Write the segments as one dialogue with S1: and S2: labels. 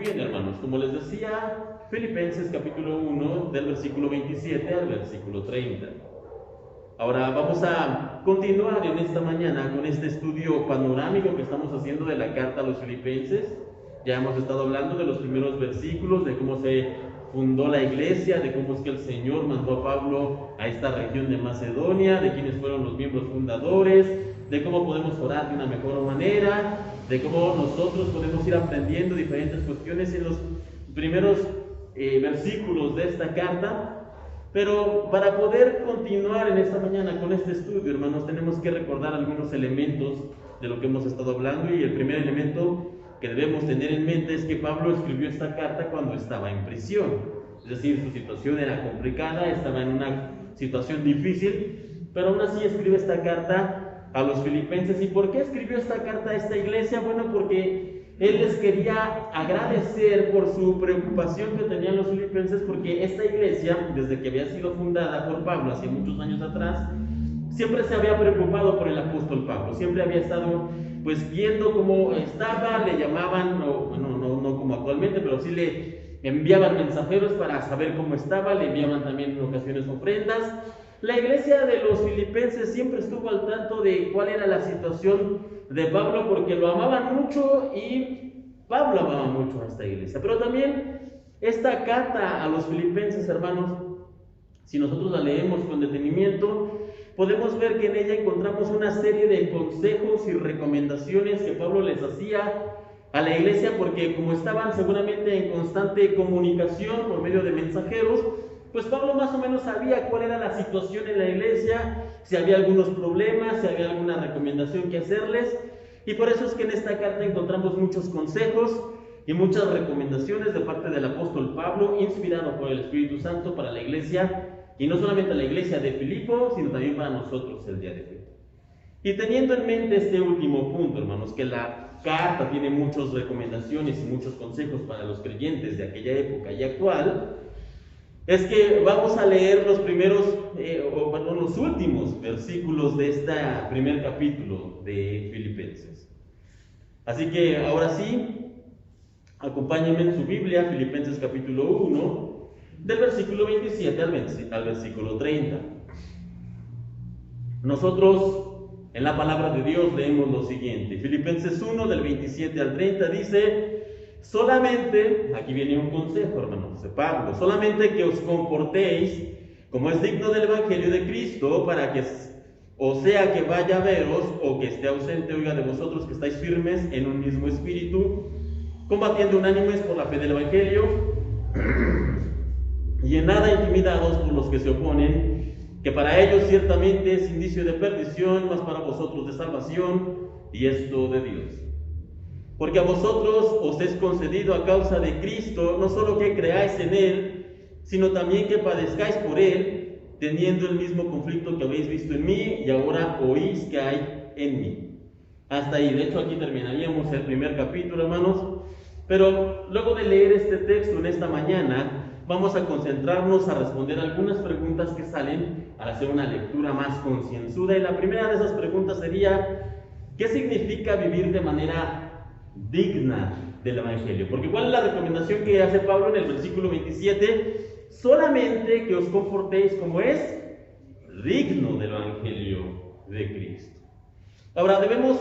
S1: bien, hermanos, como les decía, Filipenses capítulo 1, del versículo 27 al versículo 30. Ahora vamos a continuar en esta mañana con este estudio panorámico que estamos haciendo de la carta a los Filipenses. Ya hemos estado hablando de los primeros versículos, de cómo se fundó la iglesia, de cómo es que el Señor mandó a Pablo a esta región de Macedonia, de quiénes fueron los miembros fundadores, de cómo podemos orar de una mejor manera, de cómo nosotros podemos ir aprendiendo diferentes cuestiones en los primeros versículos de esta carta. Pero para poder continuar en esta mañana con este estudio, hermanos, tenemos que recordar algunos elementos de lo que hemos estado hablando, y el primer elemento que debemos tener en mente es que Pablo escribió esta carta cuando estaba en prisión. Es decir, su situación era complicada, estaba en una situación difícil, pero aún así escribe esta carta a los filipenses. ¿Y por qué escribió esta carta a esta iglesia? Bueno, porque él les quería agradecer por su preocupación que tenían los filipenses, porque esta iglesia, desde que había sido fundada por Pablo hace muchos años atrás, siempre se había preocupado por el apóstol Pablo, siempre había estado pues viendo cómo estaba, le llamaban, no como actualmente, pero sí le enviaban mensajeros para saber cómo estaba, le enviaban también en ocasiones ofrendas. La iglesia de los filipenses siempre estuvo al tanto de cuál era la situación de Pablo, porque lo amaban mucho y Pablo amaba mucho a esta iglesia. Pero también esta carta a los filipenses, hermanos, si nosotros la leemos con detenimiento, podemos ver que en ella encontramos una serie de consejos y recomendaciones que Pablo les hacía a la iglesia, porque como estaban seguramente en constante comunicación por medio de mensajeros, pues Pablo más o menos sabía cuál era la situación en la iglesia, si había algunos problemas, si había alguna recomendación que hacerles, y por eso es que en esta carta encontramos muchos consejos y muchas recomendaciones de parte del apóstol Pablo, inspirado por el Espíritu Santo para la iglesia, y no solamente la iglesia de Filipo, sino también para nosotros el día de hoy. Y teniendo en mente este último punto, hermanos, que la carta tiene muchas recomendaciones y muchos consejos para los creyentes de aquella época y actual, es que vamos a leer los los últimos versículos de este primer capítulo de Filipenses. Así que ahora sí, acompáñenme en su Biblia, Filipenses capítulo 1, del versículo 27 al versículo 30. Nosotros en la palabra de Dios leemos lo siguiente. Filipenses 1, del 27 al 30 dice: solamente, aquí viene un consejo, hermanos, de Pablo, solamente que os comportéis como es digno del Evangelio de Cristo, para que, o sea que vaya a veros, o que esté ausente, oiga de vosotros que estáis firmes en un mismo espíritu, combatiendo unánimes por la fe del Evangelio, y en nada intimidados por los que se oponen, que para ellos ciertamente es indicio de perdición, mas para vosotros de salvación, y esto de Dios. Porque a vosotros os es concedido a causa de Cristo, no solo que creáis en Él, sino también que padezcáis por Él, teniendo el mismo conflicto que habéis visto en mí, y ahora oís que hay en mí. Hasta ahí. De hecho, aquí terminaríamos el primer capítulo, hermanos. Pero luego de leer este texto en esta mañana, vamos a concentrarnos a responder algunas preguntas que salen al hacer una lectura más concienzuda. Y la primera de esas preguntas sería: ¿qué significa vivir de manera digna del Evangelio? Porque ¿cuál es la recomendación que hace Pablo en el versículo 27? Solamente que os comportéis como es digno del Evangelio de Cristo. Ahora debemos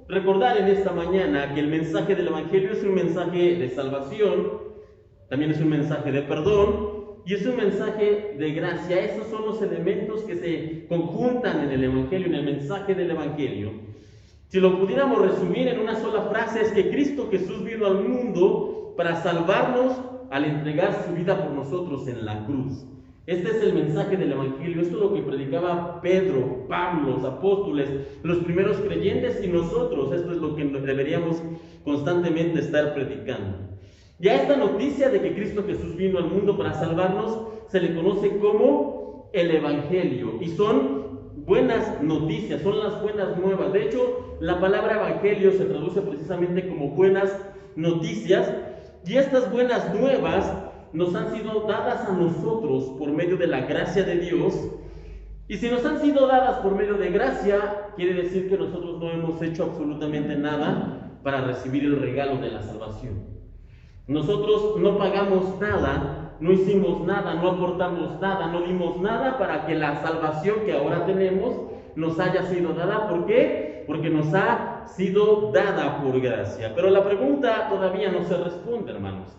S1: recordar en esta mañana que el mensaje del Evangelio es un mensaje de salvación, también es un mensaje de perdón y es un mensaje de gracia. Esos son los elementos que se conjuntan en el Evangelio, en el mensaje del Evangelio. Si lo pudiéramos resumir en una sola frase, es que Cristo Jesús vino al mundo para salvarnos al entregar su vida por nosotros en la cruz. Este es el mensaje del Evangelio. Esto es lo que predicaba Pedro, Pablo, los apóstoles, los primeros creyentes y nosotros. Esto es lo que deberíamos constantemente estar predicando. Y a esta noticia de que Cristo Jesús vino al mundo para salvarnos se le conoce como el Evangelio. Y son buenas noticias, son las buenas nuevas. De hecho, la palabra Evangelio se traduce precisamente como buenas noticias. Y estas buenas nuevas nos han sido dadas a nosotros por medio de la gracia de Dios. Y si nos han sido dadas por medio de gracia, quiere decir que nosotros no hemos hecho absolutamente nada para recibir el regalo de la salvación. Nosotros no pagamos nada, no hicimos nada, no aportamos nada, no dimos nada para que la salvación que ahora tenemos nos haya sido dada. ¿Por qué? Porque nos ha sido dada por gracia. Pero la pregunta todavía no se responde, hermanos.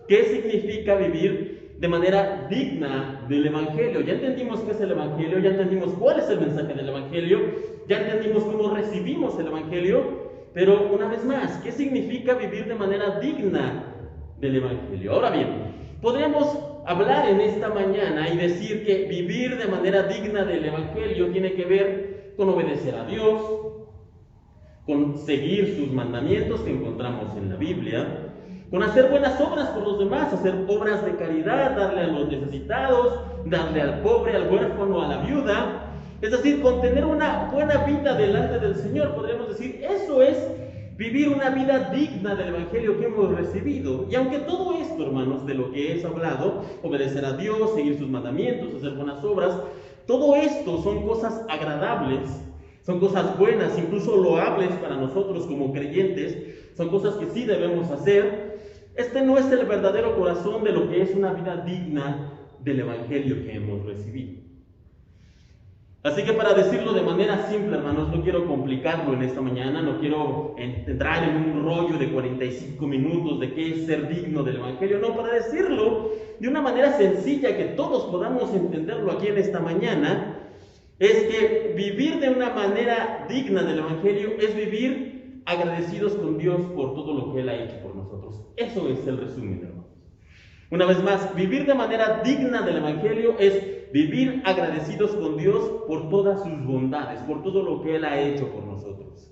S1: ¿Qué significa vivir de manera digna del Evangelio? Ya entendimos qué es el Evangelio, ya entendimos cuál es el mensaje del Evangelio, ya entendimos cómo recibimos el Evangelio, pero una vez más, ¿qué significa vivir de manera digna del Evangelio? Ahora bien, podríamos hablar en esta mañana y decir que vivir de manera digna del Evangelio tiene que ver con obedecer a Dios, con seguir sus mandamientos que encontramos en la Biblia, con hacer buenas obras por los demás, hacer obras de caridad, darle a los necesitados, darle al pobre, al huérfano, a la viuda. Es decir, con tener una buena vida delante del Señor, podríamos decir, eso es vivir una vida digna del Evangelio que hemos recibido. Y aunque todo esto, hermanos, de lo que es hablado, obedecer a Dios, seguir sus mandamientos, hacer buenas obras, todo esto son cosas agradables, son cosas buenas, incluso loables para nosotros como creyentes, son cosas que sí debemos hacer. Este no es el verdadero corazón de lo que es una vida digna del Evangelio que hemos recibido. Así que para decirlo de manera simple, hermanos, no quiero complicarlo en esta mañana, no quiero entrar en un rollo de 45 minutos de qué es ser digno del Evangelio, no, para decirlo de una manera sencilla que todos podamos entenderlo aquí en esta mañana, es que vivir de una manera digna del Evangelio es vivir agradecidos con Dios por todo lo que Él ha hecho por nosotros. Eso es el resumen, hermanos. Una vez más, vivir de manera digna del Evangelio es vivir agradecidos con Dios por todas sus bondades, por todo lo que Él ha hecho por nosotros.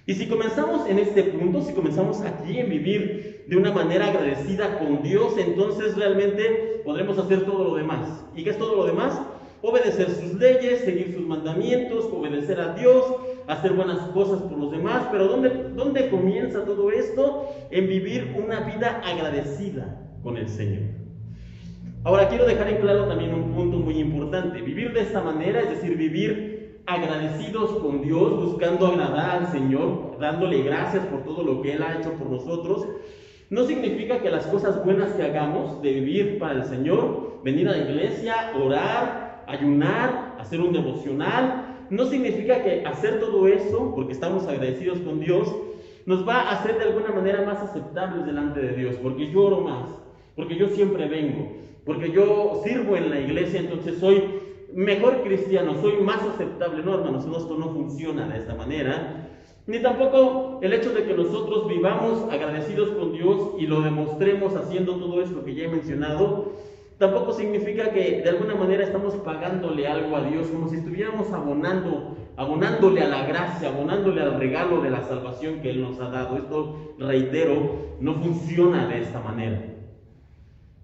S1: Y si comenzamos en este punto, si comenzamos aquí en vivir de una manera agradecida con Dios, entonces realmente podremos hacer todo lo demás. ¿Y qué es todo lo demás? Obedecer sus leyes, seguir sus mandamientos, obedecer a Dios, hacer buenas cosas por los demás. Pero ¿dónde comienza todo esto? En vivir una vida agradecida con el Señor. Ahora quiero dejar en claro también un punto muy importante. Vivir de esta manera, es decir, vivir agradecidos con Dios, buscando agradar al Señor, dándole gracias por todo lo que Él ha hecho por nosotros, no significa que las cosas buenas que hagamos de vivir para el Señor, venir a la iglesia, orar, ayunar, hacer un devocional, no significa que hacer todo eso, porque estamos agradecidos con Dios, nos va a hacer de alguna manera más aceptables delante de Dios, porque yo oro más, porque yo siempre vengo, porque yo sirvo en la iglesia, entonces soy mejor cristiano, soy más aceptable. No, hermanos, esto no funciona de esta manera. Ni tampoco el hecho de que nosotros vivamos agradecidos con Dios y lo demostremos haciendo todo esto que ya he mencionado, tampoco significa que de alguna manera estamos pagándole algo a Dios, como si estuviéramos abonándole a la gracia, abonándole al regalo de la salvación que Él nos ha dado. Esto, reitero, no funciona de esta manera.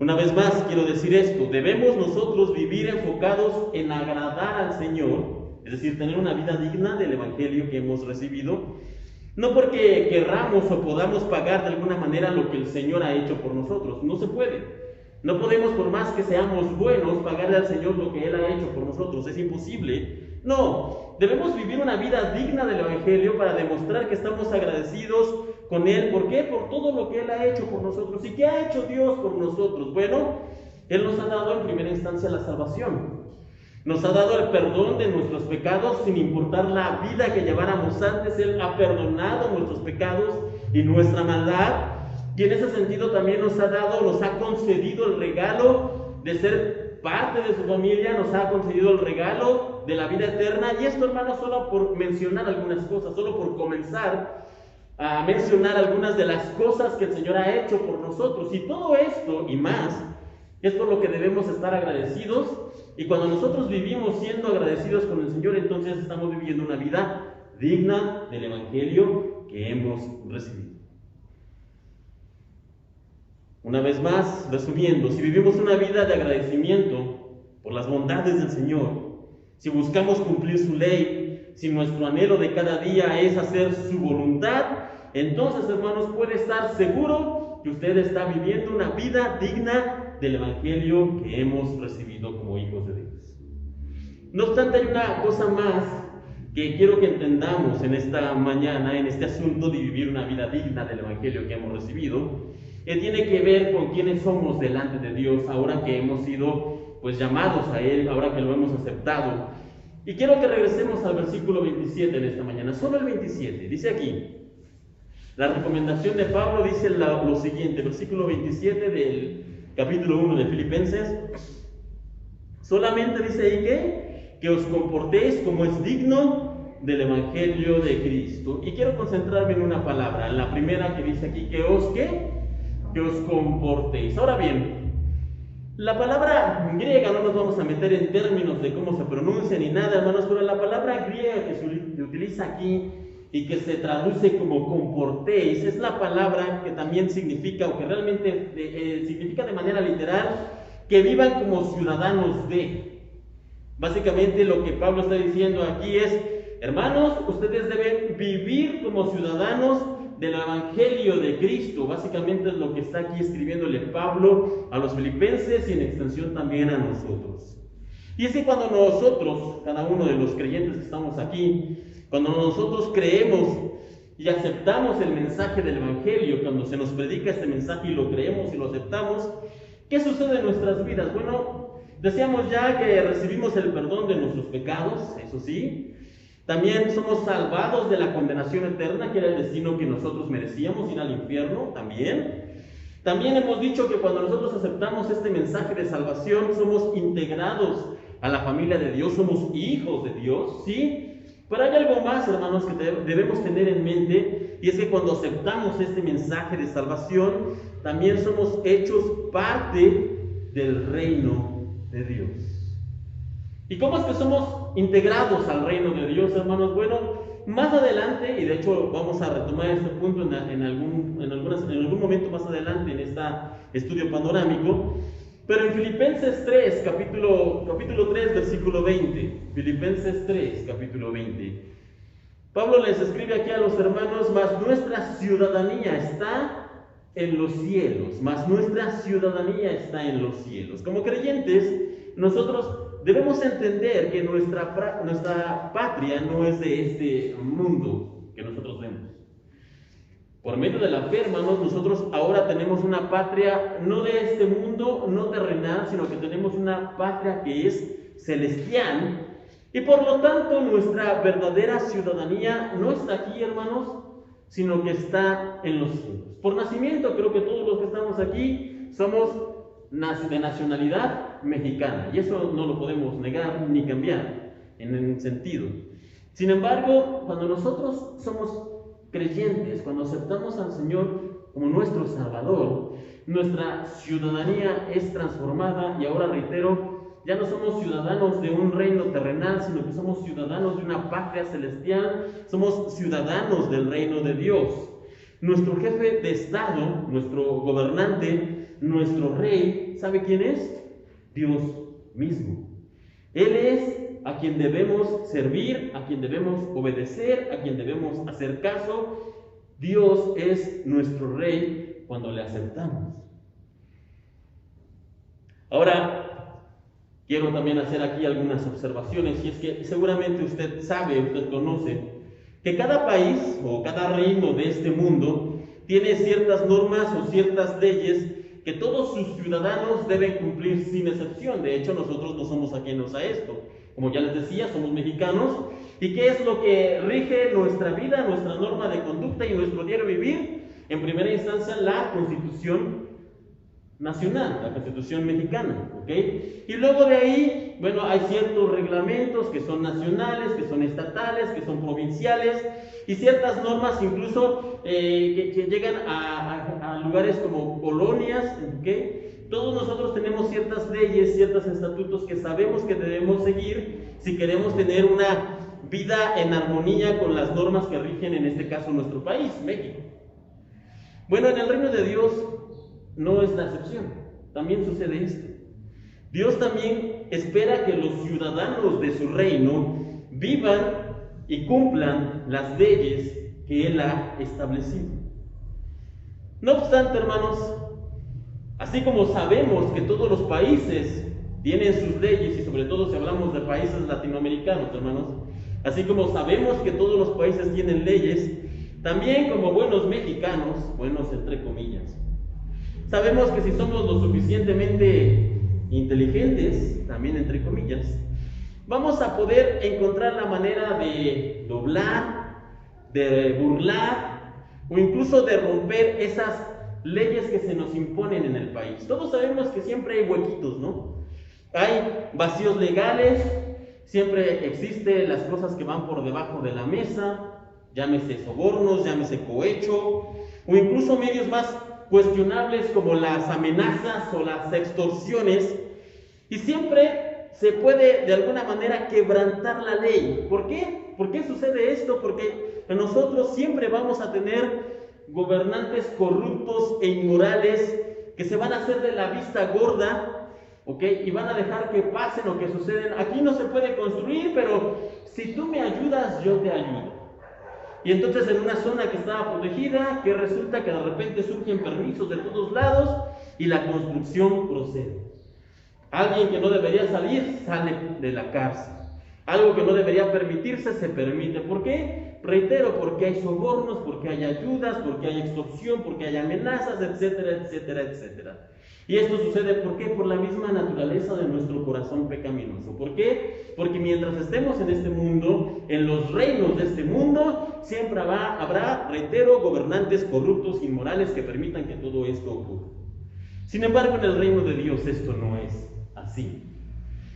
S1: Una vez más quiero decir esto, debemos nosotros vivir enfocados en agradar al Señor, es decir, tener una vida digna del Evangelio que hemos recibido, no porque querramos o podamos pagar de alguna manera lo que el Señor ha hecho por nosotros, no se puede. No podemos, por más que seamos buenos, pagarle al Señor lo que Él ha hecho por nosotros, es imposible. No, debemos vivir una vida digna del Evangelio para demostrar que estamos agradecidos con Él. ¿Por qué? Por todo lo que Él ha hecho por nosotros. ¿Y qué ha hecho Dios por nosotros? Bueno, Él nos ha dado en primera instancia la salvación. Nos ha dado el perdón de nuestros pecados sin importar la vida que lleváramos antes. Él ha perdonado nuestros pecados y nuestra maldad. Y en ese sentido también nos ha concedido el regalo de ser parte de su familia, nos ha concedido el regalo de la vida eterna. Y esto, hermanos, solo por mencionar algunas cosas, solo por comenzar a mencionar algunas de las cosas que el Señor ha hecho por nosotros. Y todo esto y más es por lo que debemos estar agradecidos. Y cuando nosotros vivimos siendo agradecidos con el Señor, entonces estamos viviendo una vida digna del Evangelio que hemos recibido. Una vez más, resumiendo, si vivimos una vida de agradecimiento por las bondades del Señor, si buscamos cumplir su ley, si nuestro anhelo de cada día es hacer su voluntad, entonces, hermanos, puede estar seguro que usted está viviendo una vida digna del Evangelio que hemos recibido como hijos de Dios. No obstante, hay una cosa más que quiero que entendamos en esta mañana, en este asunto de vivir una vida digna del Evangelio que hemos recibido. tiene que ver con quiénes somos delante de Dios, ahora que hemos sido pues llamados a Él, ahora que lo hemos aceptado. Y quiero que regresemos al versículo 27 en esta mañana, solo el 27, dice aquí, la recomendación de Pablo dice lo siguiente, versículo 27 del capítulo 1 de Filipenses, solamente dice ahí que os comportéis como es digno del Evangelio de Cristo. Y quiero concentrarme en una palabra, en la primera que dice aquí, que os comportéis. Ahora bien, la palabra griega, no nos vamos a meter en términos de cómo se pronuncia ni nada, hermanos, pero la palabra griega que se utiliza aquí y que se traduce como comportéis, es la palabra que también significa, o que realmente significa de manera literal, que vivan como ciudadanos de. Básicamente lo que Pablo está diciendo aquí es, hermanos, ustedes deben vivir como ciudadanos del Evangelio de Cristo. Básicamente es lo que está aquí escribiéndole Pablo a los filipenses y en extensión también a nosotros. Y es que cuando nosotros, cada uno de los creyentes que estamos aquí, cuando nosotros creemos y aceptamos el mensaje del Evangelio, cuando se nos predica este mensaje y lo creemos y lo aceptamos, ¿qué sucede en nuestras vidas? Bueno, decíamos ya que recibimos el perdón de nuestros pecados, eso sí. También somos salvados de la condenación eterna, que era el destino que nosotros merecíamos, ir al infierno, también. También hemos dicho que cuando nosotros aceptamos este mensaje de salvación, somos integrados a la familia de Dios, somos hijos de Dios, ¿sí? Pero hay algo más, hermanos, que debemos tener en mente, y es que cuando aceptamos este mensaje de salvación, también somos hechos parte del reino de Dios. ¿Y cómo es que somos integrados al reino de Dios, hermanos? Bueno, más adelante, y de hecho vamos a retomar este punto en algún momento más adelante en este estudio panorámico, pero en Filipenses 3, capítulo 3, versículo 20, Filipenses 3, capítulo 20, Pablo les escribe aquí a los hermanos, mas nuestra ciudadanía está en los cielos, mas nuestra ciudadanía está en los cielos. Como creyentes, nosotros debemos entender que nuestra patria no es de este mundo que nosotros vemos. Por medio de la fe, hermanos, nosotros ahora tenemos una patria no de este mundo, no terrenal, sino que tenemos una patria que es celestial. Y por lo tanto, nuestra verdadera ciudadanía no está aquí, hermanos, sino que está en los cielos. Por nacimiento, creo que todos los que estamos aquí somos de nacionalidad mexicana, y eso no lo podemos negar ni cambiar en el sentido. Sin embargo, cuando nosotros somos creyentes, cuando aceptamos al Señor como nuestro Salvador, nuestra ciudadanía es transformada, y ahora reitero, ya no somos ciudadanos de un reino terrenal, sino que somos ciudadanos de una patria celestial, somos ciudadanos del reino de Dios. Nuestro jefe de Estado, nuestro gobernante, nuestro rey, ¿sabe quién es? Dios mismo. Él es a quien debemos servir, a quien debemos obedecer, a quien debemos hacer caso. Dios es nuestro rey cuando le aceptamos. Ahora, quiero también hacer aquí algunas observaciones, y es que seguramente usted sabe, usted conoce, que cada país o cada reino de este mundo tiene ciertas normas o ciertas leyes que todos sus ciudadanos deben cumplir sin excepción. De hecho, nosotros no somos ajenos a esto. Como ya les decía, somos mexicanos. ¿Y qué es lo que rige nuestra vida, nuestra norma de conducta y nuestro diario vivir? En primera instancia, la Constitución nacional, la Constitución mexicana, ¿ok? Y luego de ahí, bueno, hay ciertos reglamentos que son nacionales, que son estatales, que son provinciales, y ciertas normas incluso que llegan a lugares como colonias, ¿ok? Todos nosotros tenemos ciertas leyes, ciertos estatutos que sabemos que debemos seguir si queremos tener una vida en armonía con las normas que rigen, en este caso, nuestro país, México. Bueno, en el reino de Dios no es la excepción, también sucede esto. Dios también espera que los ciudadanos de su reino vivan y cumplan las leyes que Él ha establecido. No obstante, hermanos, así como sabemos que todos los países tienen sus leyes, y sobre todo si hablamos de países latinoamericanos, hermanos, así como sabemos que todos los países tienen leyes, también como buenos mexicanos, buenos entre comillas, Sabemos que si somos lo suficientemente inteligentes, también entre comillas, vamos a poder encontrar la manera de doblar, de burlar o incluso de romper esas leyes que se nos imponen en el país. Todos sabemos que siempre hay huequitos, ¿no? Hay vacíos legales, siempre existen las cosas que van por debajo de la mesa, llámese sobornos, llámese cohecho, o incluso medios más cuestionables como las amenazas o las extorsiones, y siempre se puede de alguna manera quebrantar la ley. ¿Por qué? ¿Por qué sucede esto? Porque nosotros siempre vamos a tener gobernantes corruptos e inmorales que se van a hacer de la vista gorda, ¿ok? Y van a dejar que pasen o que suceden. Aquí no se puede construir, pero si tú me ayudas, yo te ayudo. Y entonces en una zona que estaba protegida, que resulta que de repente surgen permisos de todos lados y la construcción procede. Alguien que no debería salir, sale de la cárcel. Algo que no debería permitirse, se permite. ¿Por qué? Reitero, porque hay sobornos, porque hay ayudas, porque hay extorsión, porque hay amenazas, etcétera, etcétera, etcétera. Y esto sucede, ¿por qué? Por la misma naturaleza de nuestro corazón pecaminoso. ¿Por qué? Porque mientras estemos en este mundo, en los reinos de este mundo, siempre habrá, reitero, gobernantes corruptos, inmorales, que permitan que todo esto ocurra. Sin embargo, en el reino de Dios esto no es así.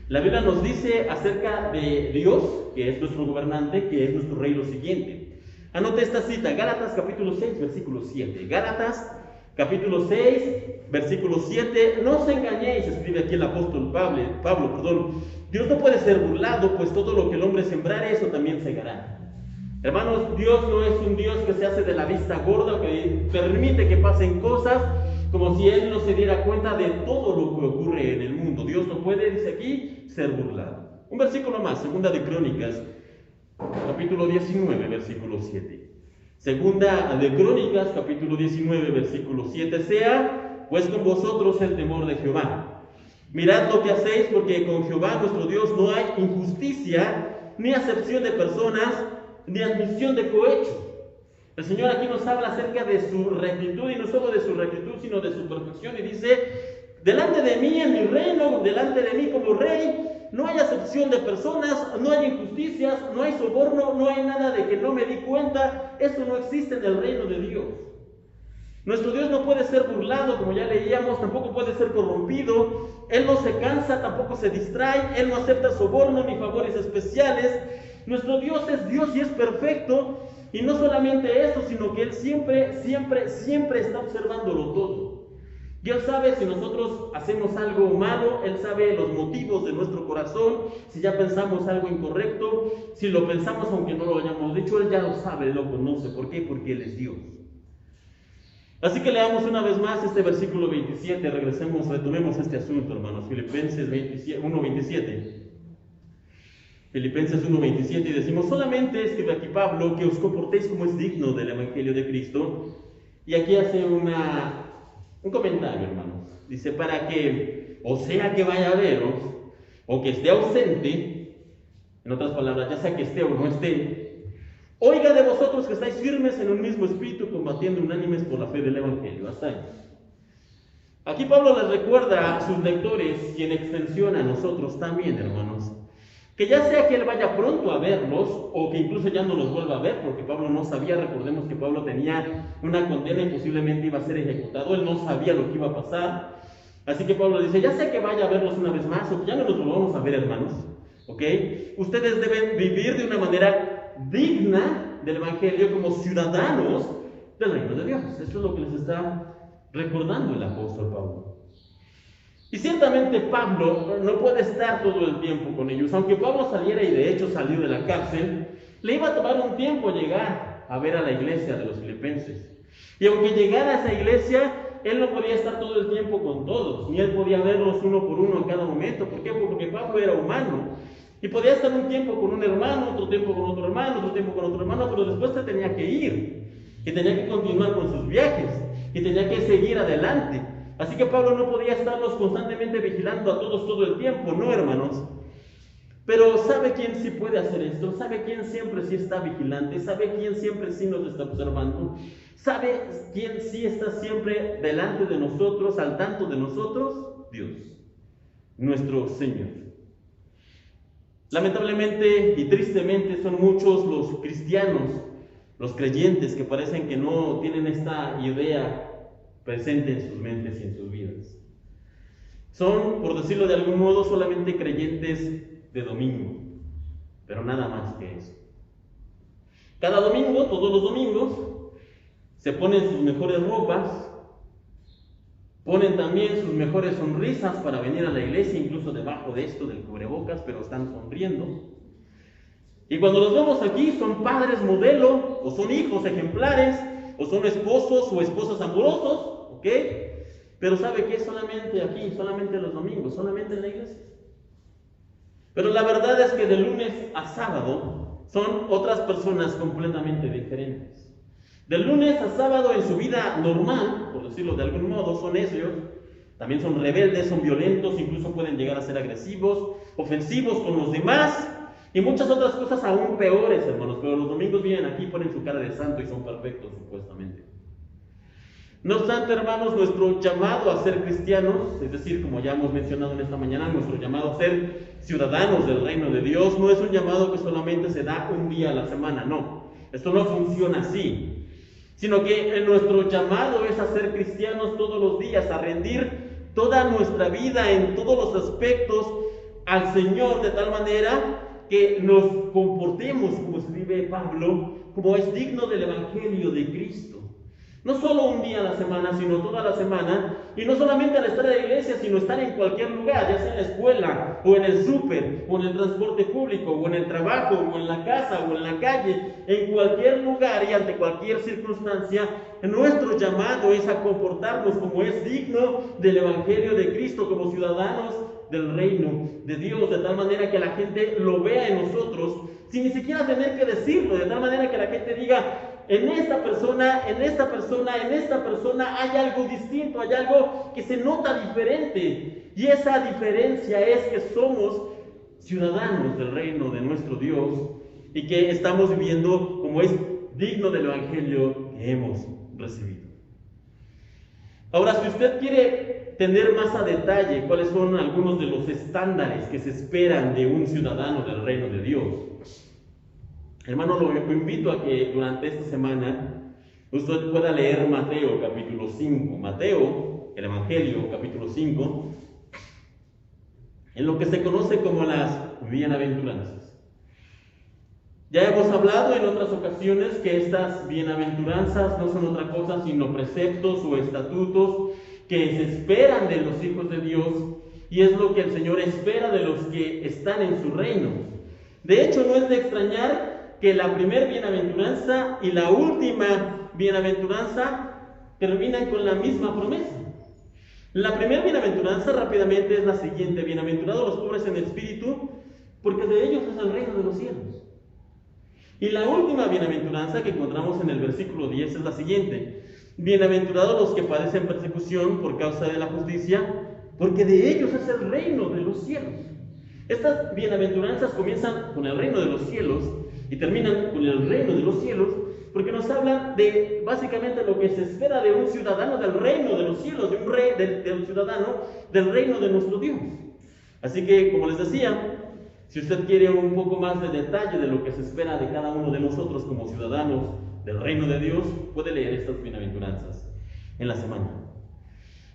S1: La Biblia nos dice acerca de Dios, que es nuestro gobernante, que es nuestro rey, lo siguiente. Anote esta cita, Gálatas capítulo 6, versículo 7. Gálatas capítulo 6, versículo 7. No os engañéis, escribe aquí el apóstol Pablo, Dios no puede ser burlado, pues todo lo que el hombre sembrare, eso también segará. Hermanos, Dios no es un Dios que se hace de la vista gorda, que permite que pasen cosas, como si Él no se diera cuenta de todo lo que ocurre en el mundo. Dios no puede, dice aquí, ser burlado. Un versículo más, segunda de Crónicas, capítulo 19, versículo 7. Segunda de Crónicas, capítulo 19, versículo 7. Sea pues con vosotros el temor de Jehová. Mirad lo que hacéis, porque con Jehová nuestro Dios no hay injusticia, ni acepción de personas, ni admisión de cohecho. El Señor aquí nos habla acerca de su rectitud, y no solo de su rectitud, sino de su perfección, y dice: delante de mí en mi reino, delante de mí como rey, no hay acepción de personas, no hay injusticias, no hay soborno, no hay nada de que no me di cuenta. Eso no existe en el reino de Dios. Nuestro Dios no puede ser burlado, como ya leíamos, tampoco puede ser corrompido. Él no se cansa, tampoco se distrae, Él no acepta soborno ni favores especiales. Nuestro Dios es Dios y es perfecto. Y no solamente eso, sino que Él siempre está observándolo todo. Y Él sabe si nosotros hacemos algo malo, Él sabe los motivos de nuestro corazón, si ya pensamos algo incorrecto, si lo pensamos aunque no lo hayamos dicho, Él ya lo sabe, Él lo conoce. ¿Por qué? Porque Él es Dios. Así que leamos una vez más este versículo 27, retomemos este asunto, hermanos. Filipenses 1:27. Filipenses 1:27, y decimos: solamente, escribe aquí Pablo, que os comportéis como es digno del Evangelio de Cristo. Y aquí hace un comentario, hermanos. Dice: para que, o sea que vaya a veros, o que esté ausente, en otras palabras, ya sea que esté o no esté, oiga de vosotros que estáis firmes en un mismo espíritu, combatiendo unánimes por la fe del Evangelio. Hasta ahí. Aquí Pablo les recuerda a sus lectores, y en extensión a nosotros también, hermanos, que ya sea que él vaya pronto a verlos, o que incluso ya no los vuelva a ver, porque Pablo no sabía. Recordemos que Pablo tenía una condena y posiblemente iba a ser ejecutado. Él no sabía lo que iba a pasar. Así que Pablo dice: ya sea que vaya a verlos una vez más, o que ya no los volvamos a ver, hermanos, ¿ok? Ustedes deben vivir de una manera digna del Evangelio, como ciudadanos del reino de Dios. Eso es lo que les está recordando el apóstol Pablo. Y ciertamente Pablo no puede estar todo el tiempo con ellos. Aunque Pablo saliera, y de hecho salió de la cárcel, le iba a tomar un tiempo llegar a ver a la iglesia de los filipenses. Y aunque llegara a esa iglesia, él no podía estar todo el tiempo con todos, ni él podía verlos uno por uno en cada momento. ¿Por qué? Porque Pablo era humano. Y podía estar un tiempo con un hermano, otro tiempo con otro hermano, otro tiempo con otro hermano, pero después se tenía que ir. Y tenía que continuar con sus viajes. Y tenía que seguir adelante. Así que Pablo no podía estarlos constantemente vigilando a todos todo el tiempo, ¿no, hermanos? Pero ¿sabe quién sí puede hacer esto? ¿Sabe quién siempre sí está vigilante? ¿Sabe quién siempre sí nos está observando? ¿Sabe quién sí está siempre delante de nosotros, al tanto de nosotros? Dios, nuestro Señor. Lamentablemente y tristemente son muchos los cristianos, los creyentes que parecen que no tienen esta idea presente en sus mentes y en sus vidas. Son, por decirlo de algún modo, solamente creyentes de domingo, pero nada más que eso. Cada domingo, todos los domingos, se ponen sus mejores ropas, ponen también sus mejores sonrisas para venir a la iglesia, incluso debajo de esto del cubrebocas, pero están sonriendo. Y cuando los vemos aquí, son padres modelo, o son hijos ejemplares, o son esposos o esposas amorosos, ¿ok? Pero ¿sabe qué? Solamente aquí, solamente los domingos, solamente en la iglesia. Pero la verdad es que de lunes a sábado son otras personas completamente diferentes. De lunes a sábado en su vida normal, por decirlo de algún modo, son necios, también son rebeldes, son violentos, incluso pueden llegar a ser agresivos, ofensivos con los demás y muchas otras cosas aún peores, hermanos. Pero los domingos vienen aquí, ponen su cara de santo y son perfectos, supuestamente. No obstante, hermanos, nuestro llamado a ser cristianos, es decir, como ya hemos mencionado en esta mañana, nuestro llamado a ser ciudadanos del reino de Dios, no es un llamado que solamente se da un día a la semana, no. Esto no funciona así, sino que nuestro llamado es a ser cristianos todos los días, a rendir toda nuestra vida en todos los aspectos al Señor, de tal manera que nos comportemos, como escribe Pablo, como es digno del Evangelio de Cristo. No solo un día a la semana, sino toda la semana, y no solamente al estar en la iglesia, sino estar en cualquier lugar, ya sea en la escuela, o en el súper, o en el transporte público, o en el trabajo, o en la casa, o en la calle, en cualquier lugar y ante cualquier circunstancia. Nuestro llamado es a comportarnos como es digno del Evangelio de Cristo, como ciudadanos del reino de Dios, de tal manera que la gente lo vea en nosotros, sin ni siquiera tener que decirlo, de tal manera que la gente diga: en esta persona hay algo distinto, hay algo que se nota diferente. Y esa diferencia es que somos ciudadanos del reino de nuestro Dios y que estamos viviendo como es digno del Evangelio que hemos recibido. Ahora, si usted quiere tener más a detalle cuáles son algunos de los estándares que se esperan de un ciudadano del reino de Dios, hermano, lo invito a que durante esta semana usted pueda leer Mateo capítulo 5. Mateo, el Evangelio capítulo 5, en lo que se conoce como las bienaventuranzas. Ya hemos hablado en otras ocasiones que estas bienaventuranzas no son otra cosa sino preceptos o estatutos que se esperan de los hijos de Dios, y es lo que el Señor espera de los que están en su reino. De hecho, no es de extrañar que la primera bienaventuranza y la última bienaventuranza terminan con la misma promesa. La primera bienaventuranza rápidamente es la siguiente: bienaventurados los pobres en espíritu, porque de ellos es el reino de los cielos. Y la última bienaventuranza que encontramos en el versículo 10 es la siguiente: bienaventurados los que padecen persecución por causa de la justicia, porque de ellos es el reino de los cielos. Estas bienaventuranzas comienzan con el reino de los cielos y terminan con el reino de los cielos, porque nos hablan de básicamente lo que se espera de un ciudadano del reino de los cielos, de un rey, del ciudadano del reino de nuestro Dios. Así que, como les decía, si usted quiere un poco más de detalle de lo que se espera de cada uno de nosotros como ciudadanos del reino de Dios, puede leer estas bienaventuranzas en la semana.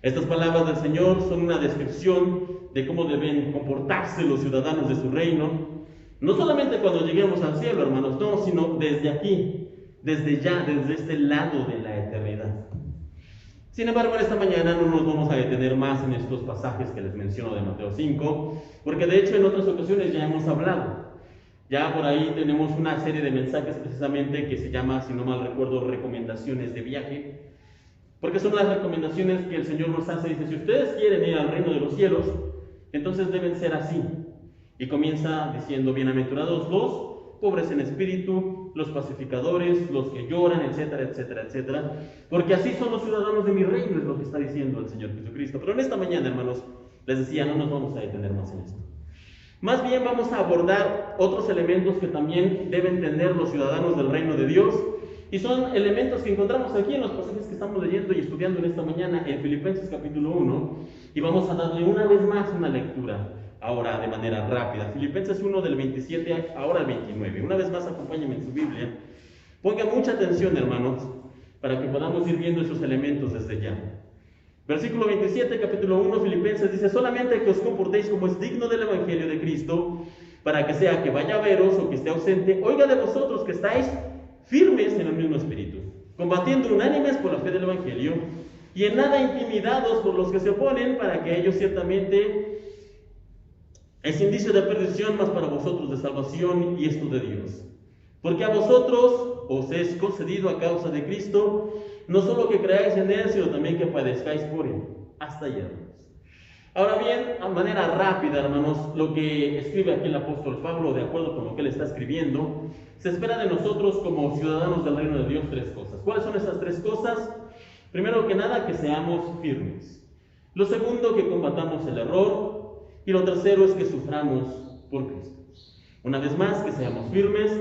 S1: Estas palabras del Señor son una descripción de cómo deben comportarse los ciudadanos de su reino, no solamente cuando lleguemos al cielo, hermanos, no, sino desde aquí, desde ya, desde este lado de la eternidad. Sin embargo, en esta mañana no nos vamos a detener más en estos pasajes que les menciono de Mateo 5, porque de hecho en otras ocasiones ya hemos hablado. Ya por ahí tenemos una serie de mensajes precisamente que se llama, si no mal recuerdo, recomendaciones de viaje, porque son las recomendaciones que el Señor nos hace. Dice: si ustedes quieren ir al reino de los cielos, entonces deben ser así. Y comienza diciendo: bienaventurados los pobres en espíritu, los pacificadores, los que lloran, etcétera, etcétera, etcétera, porque así son los ciudadanos de mi reino, es lo que está diciendo el Señor Jesucristo. Pero en esta mañana, hermanos, les decía, no nos vamos a detener más en esto. Más bien vamos a abordar otros elementos que también deben tener los ciudadanos del reino de Dios, y son elementos que encontramos aquí en los pasajes que estamos leyendo y estudiando en esta mañana en Filipenses capítulo 1, y vamos a darle una vez más una lectura, ahora de manera rápida. Filipenses 1 del 27 ahora al 29. Una vez más acompáñenme en su Biblia. Ponga mucha atención, hermanos, para que podamos ir viendo esos elementos desde ya. Versículo 27, capítulo 1, Filipenses dice: solamente que os comportéis como es digno del Evangelio de Cristo, para que sea que vaya a veros o que esté ausente, oiga de vosotros que estáis firmes en el mismo espíritu, combatiendo unánimes por la fe del Evangelio, y en nada intimidados por los que se oponen, para que ellos ciertamente es indicio de perdición, mas para vosotros de salvación, y esto de Dios. Porque a vosotros os es concedido a causa de Cristo, no solo que creáis en Él, sino también que padezcáis por Él. Hasta allá, hermanos. Ahora bien, a manera rápida, hermanos, lo que escribe aquí el apóstol Pablo, de acuerdo con lo que él está escribiendo, se espera de nosotros como ciudadanos del reino de Dios tres cosas. ¿Cuáles son esas tres cosas? Primero que nada, que seamos firmes. Lo segundo, que combatamos el error. Y lo tercero es que suframos por Cristo. Una vez más, que seamos firmes,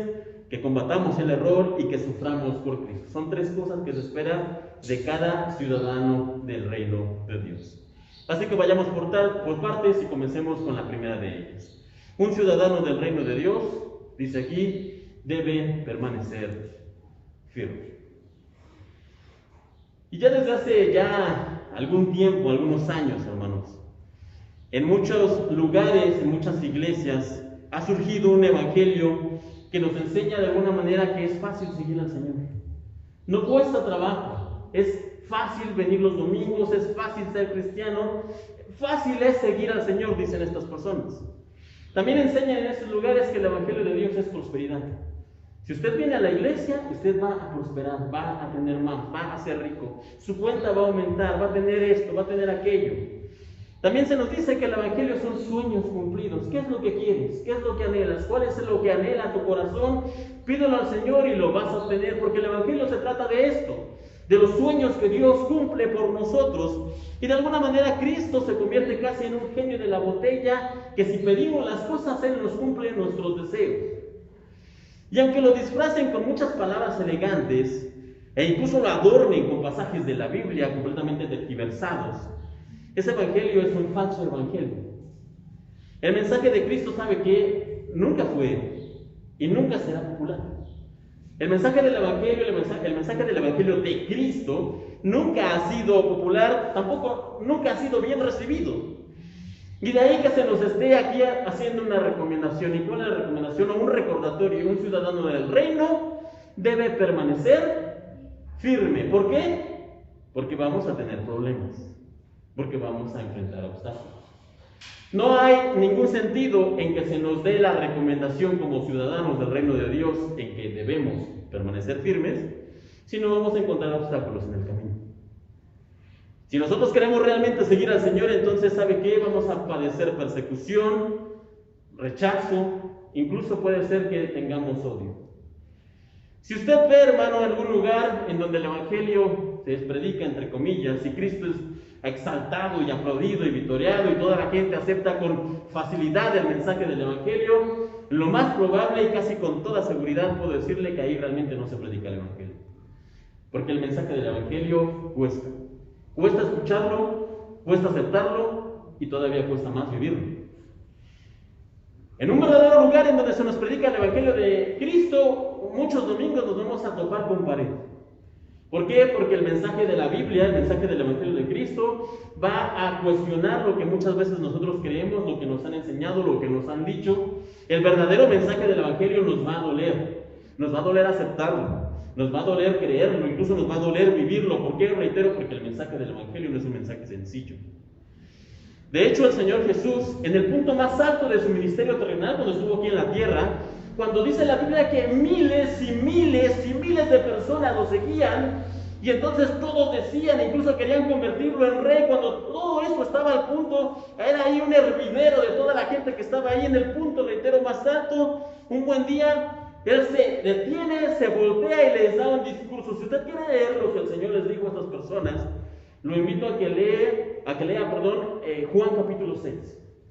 S1: que combatamos el error y que suframos por Cristo. Son tres cosas que se esperan de cada ciudadano del reino de Dios. Así que vayamos por partes y comencemos con la primera de ellas. Un ciudadano del reino de Dios, dice aquí, debe permanecer firme. Y ya desde hace ya algún tiempo, algunos años, hermanos, en muchos lugares, en muchas iglesias, ha surgido un evangelio que nos enseña de alguna manera que es fácil seguir al Señor. No cuesta trabajo, es fácil venir los domingos, es fácil ser cristiano, fácil es seguir al Señor, dicen estas personas. También enseñan en estos lugares que el evangelio de Dios es prosperidad. Si usted viene a la iglesia, usted va a prosperar, va a tener más, va a ser rico, su cuenta va a aumentar, va a tener esto, va a tener aquello. También se nos dice que el evangelio son sueños cumplidos. ¿Qué es lo que quieres? ¿Qué es lo que anhelas? ¿Cuál es lo que anhela tu corazón? Pídelo al Señor y lo vas a obtener, porque el evangelio se trata de esto, de los sueños que Dios cumple por nosotros. Y de alguna manera Cristo se convierte casi en un genio de la botella, que si pedimos las cosas, Él nos cumple nuestros deseos. Y aunque lo disfracen con muchas palabras elegantes, e incluso lo adornen con pasajes de la Biblia completamente tergiversados, ese evangelio es un falso evangelio. El mensaje de Cristo, sabe que nunca fue y nunca será popular. El mensaje del evangelio, el mensaje del evangelio de Cristo nunca ha sido popular, tampoco nunca ha sido bien recibido. Y de ahí que se nos esté aquí haciendo una recomendación. ¿Y cuál es la recomendación? O un recordatorio. Un ciudadano del reino debe permanecer firme. ¿Por qué? Porque vamos a tener problemas. Porque vamos a enfrentar obstáculos. No hay ningún sentido en que se nos dé la recomendación como ciudadanos del reino de Dios en que debemos permanecer firmes, si no vamos a encontrar obstáculos en el camino. Si nosotros queremos realmente seguir al Señor, entonces ¿sabe qué? Vamos a padecer persecución, rechazo, incluso puede ser que tengamos odio. Si usted ve, hermano, en algún lugar en donde el evangelio se predica, entre comillas, y Cristo es exaltado y aplaudido y victoriado y toda la gente acepta con facilidad el mensaje del evangelio, lo más probable y casi con toda seguridad puedo decirle que ahí realmente no se predica el evangelio, porque el mensaje del evangelio cuesta escucharlo, cuesta aceptarlo y todavía cuesta más vivirlo. En un verdadero lugar en donde se nos predica el evangelio de Cristo, muchos domingos nos vamos a topar con pared. ¿Por qué? Porque el mensaje de la Biblia, el mensaje del evangelio de Cristo, va a cuestionar lo que muchas veces nosotros creemos, lo que nos han enseñado, lo que nos han dicho. El verdadero mensaje del evangelio nos va a doler aceptarlo, nos va a doler creerlo, incluso nos va a doler vivirlo. ¿Por qué? Reitero, porque el mensaje del evangelio no es un mensaje sencillo. De hecho, el Señor Jesús, en el punto más alto de su ministerio terrenal, cuando estuvo aquí en la tierra, cuando dice la Biblia que miles y miles y miles de personas lo seguían, y entonces todos decían, incluso querían convertirlo en rey, cuando todo eso estaba al punto, era ahí un hervidero de toda la gente que estaba ahí en el punto, reitero, más alto. Un buen día, Él se detiene, se voltea y les da un discurso. Si usted quiere leer lo que el Señor les dijo a estas personas, lo invito a que lea Juan capítulo 6,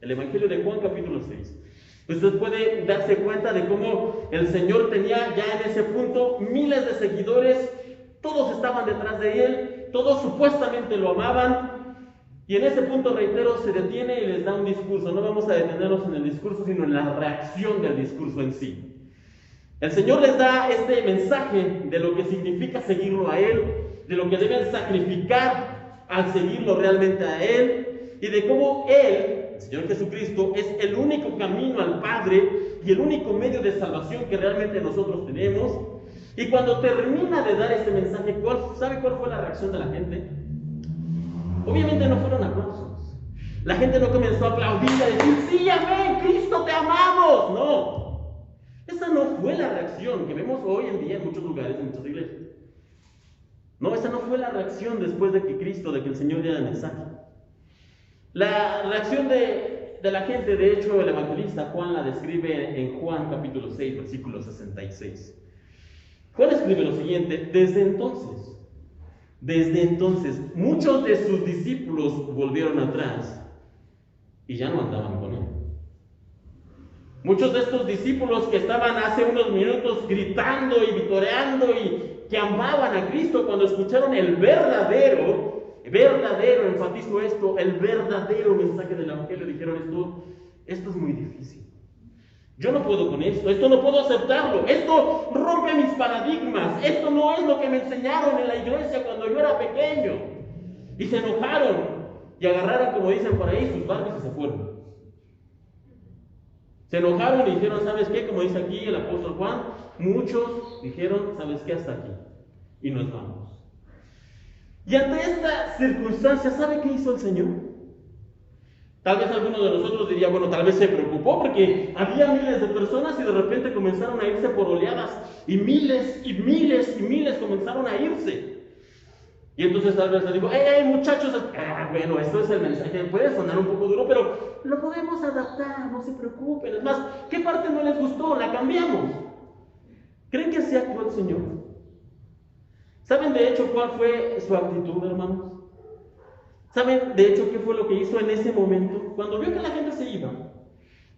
S1: el Evangelio de Juan capítulo 6. Usted puede darse cuenta de cómo el Señor tenía ya en ese punto miles de seguidores, todos estaban detrás de Él, todos supuestamente lo amaban, y en ese punto, reitero, se detiene y les da un discurso. No vamos a detenernos en el discurso, sino en la reacción del discurso en sí. El Señor les da este mensaje de lo que significa seguirlo a Él, de lo que deben sacrificar al seguirlo realmente a Él, y de cómo Él, el Señor Jesucristo, es el único camino al Padre y el único medio de salvación que realmente nosotros tenemos. Y cuando termina de dar este mensaje, ¿sabe cuál fue la reacción de la gente? Obviamente no fueron aplausos. La gente no comenzó a aplaudir y a decir, sí, amén, Cristo, te amamos. No. Esa no fue la reacción que vemos hoy en día en muchos lugares, en muchas iglesias. No, esa no fue la reacción después de que el Señor diera el mensaje. La reacción de la gente, de hecho, el evangelista Juan la describe en Juan capítulo 6, versículo 66. Juan escribe lo siguiente: desde entonces, muchos de sus discípulos volvieron atrás y ya no andaban con él. Muchos de estos discípulos que estaban hace unos minutos gritando y vitoreando y que amaban a Cristo, cuando escucharon el verdadero, enfatizo esto, el verdadero mensaje del Evangelio, dijeron, esto es muy difícil. Yo no puedo con esto no puedo aceptarlo, esto rompe mis paradigmas, esto no es lo que me enseñaron en la iglesia cuando yo era pequeño. Y se enojaron y agarraron, como dicen por ahí, sus barcos y se fueron. Se enojaron y dijeron, ¿sabes qué? Como dice aquí el apóstol Juan, muchos dijeron, ¿sabes qué? Hasta aquí. Y nos vamos. Y ante esta circunstancia, ¿sabe qué hizo el Señor? Tal vez alguno de nosotros diría, bueno, tal vez se preocupó porque había miles de personas y de repente comenzaron a irse por oleadas y miles y miles y miles comenzaron a irse. Y entonces tal vez le digo, muchachos, bueno, esto es el mensaje, puede sonar un poco duro, pero lo podemos adaptar, no se preocupen. Es más, ¿qué parte no les gustó? La cambiamos. ¿Creen que así actuó el Señor? ¿Saben de hecho cuál fue su actitud, hermanos? ¿Saben de hecho qué fue lo que hizo en ese momento? Cuando vio que la gente se iba,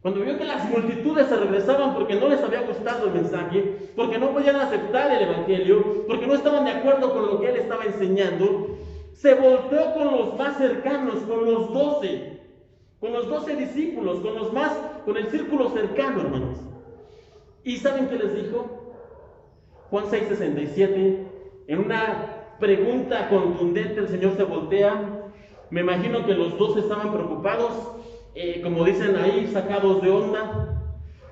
S1: cuando vio que las multitudes se regresaban porque no les había gustado el mensaje, porque no podían aceptar el Evangelio, porque no estaban de acuerdo con lo que él estaba enseñando, se volteó con los más cercanos, con los 12 discípulos, con el círculo cercano, hermanos. ¿Y saben qué les dijo? Juan 6:67, en una pregunta contundente, el Señor se voltea. Me imagino que los 12 estaban preocupados, como dicen ahí, sacados de onda.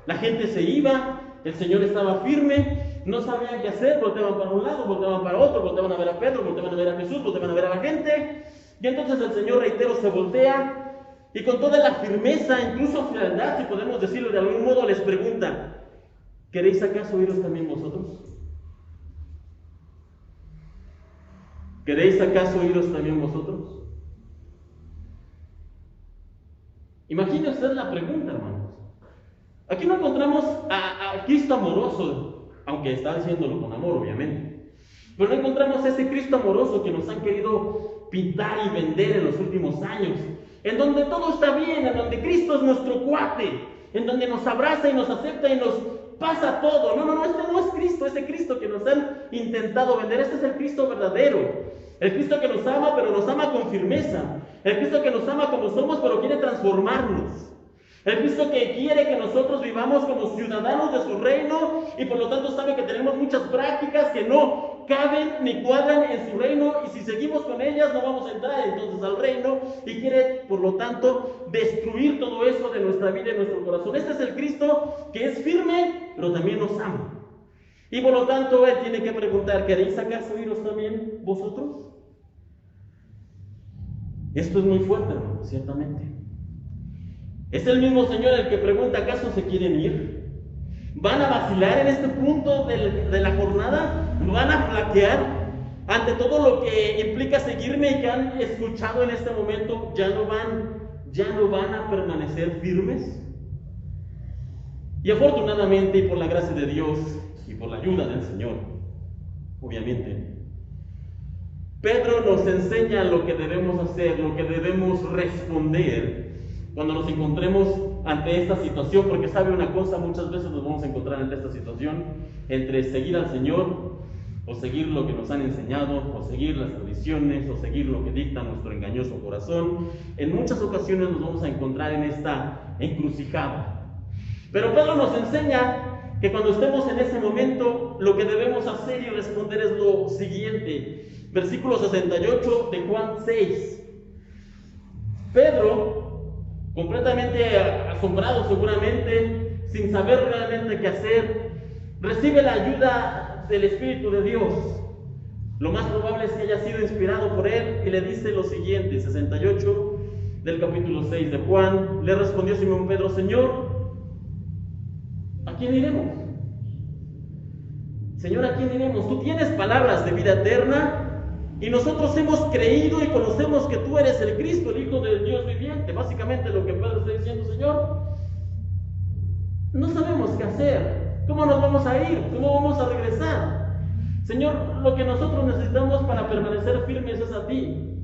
S1: La gente se iba, el Señor estaba firme, no sabían qué hacer, volteaban para un lado, volteaban para otro, volteaban a ver a Pedro, volteaban a ver a Jesús, volteaban a ver a la gente. Y entonces el Señor, reitero, se voltea y con toda la firmeza, incluso frialdad, si podemos decirlo de algún modo, les pregunta, ¿queréis acaso iros también vosotros? ¿Queréis acaso iros también vosotros? Imagine usted la pregunta, hermanos. Aquí no encontramos a Cristo amoroso, aunque está diciéndolo con amor, obviamente. Pero no encontramos ese Cristo amoroso que nos han querido pintar y vender en los últimos años, en donde todo está bien, en donde Cristo es nuestro cuate, en donde nos abraza y nos acepta y nos pasa todo. No, este no es Cristo, ese Cristo que nos han intentado vender. Este es el Cristo verdadero. El Cristo que nos ama, pero nos ama con firmeza. El Cristo que nos ama como somos, pero quiere transformarnos. El Cristo que quiere que nosotros vivamos como ciudadanos de su reino y por lo tanto sabe que tenemos muchas prácticas que no caben ni cuadran en su reino y si seguimos con ellas no vamos a entrar entonces al reino y quiere por lo tanto destruir todo eso de nuestra vida y nuestro corazón. Este es el Cristo que es firme, pero también nos ama. Y por lo tanto, Él tiene que preguntar, ¿queréis acaso iros también vosotros? Esto es muy fuerte, hermano, ciertamente. Es el mismo Señor el que pregunta, ¿acaso se quieren ir? ¿Van a vacilar en este punto de la jornada? ¿Van a flaquear ante todo lo que implica seguirme y que han escuchado en este momento? ¿Ya no van a permanecer firmes? Y afortunadamente, y por la gracia de Dios, y por la ayuda del Señor, obviamente, Pedro nos enseña lo que debemos hacer, lo que debemos responder cuando nos encontremos ante esta situación, porque sabe una cosa, muchas veces nos vamos a encontrar ante esta situación, entre seguir al Señor, o seguir lo que nos han enseñado, o seguir las tradiciones, o seguir lo que dicta nuestro engañoso corazón. En muchas ocasiones nos vamos a encontrar en esta encrucijada. Pero Pedro nos enseña que cuando estemos en ese momento, lo que debemos hacer y responder es lo siguiente. Versículo 68 de Juan 6. Pedro, completamente asombrado seguramente, sin saber realmente qué hacer, recibe la ayuda del Espíritu de Dios. Lo más probable es que haya sido inspirado por él y le dice lo siguiente, 68 del capítulo 6 de Juan. Le respondió Simón Pedro: Señor, ¿a quién iremos? Señor, ¿a quién iremos? Tú tienes palabras de vida eterna y nosotros hemos creído y conocemos que tú eres el Cristo, el Hijo del Dios viviente. Básicamente lo que Pedro está diciendo: Señor, no sabemos qué hacer. ¿Cómo nos vamos a ir? ¿Cómo vamos a regresar? Señor, lo que nosotros necesitamos para permanecer firmes es a ti.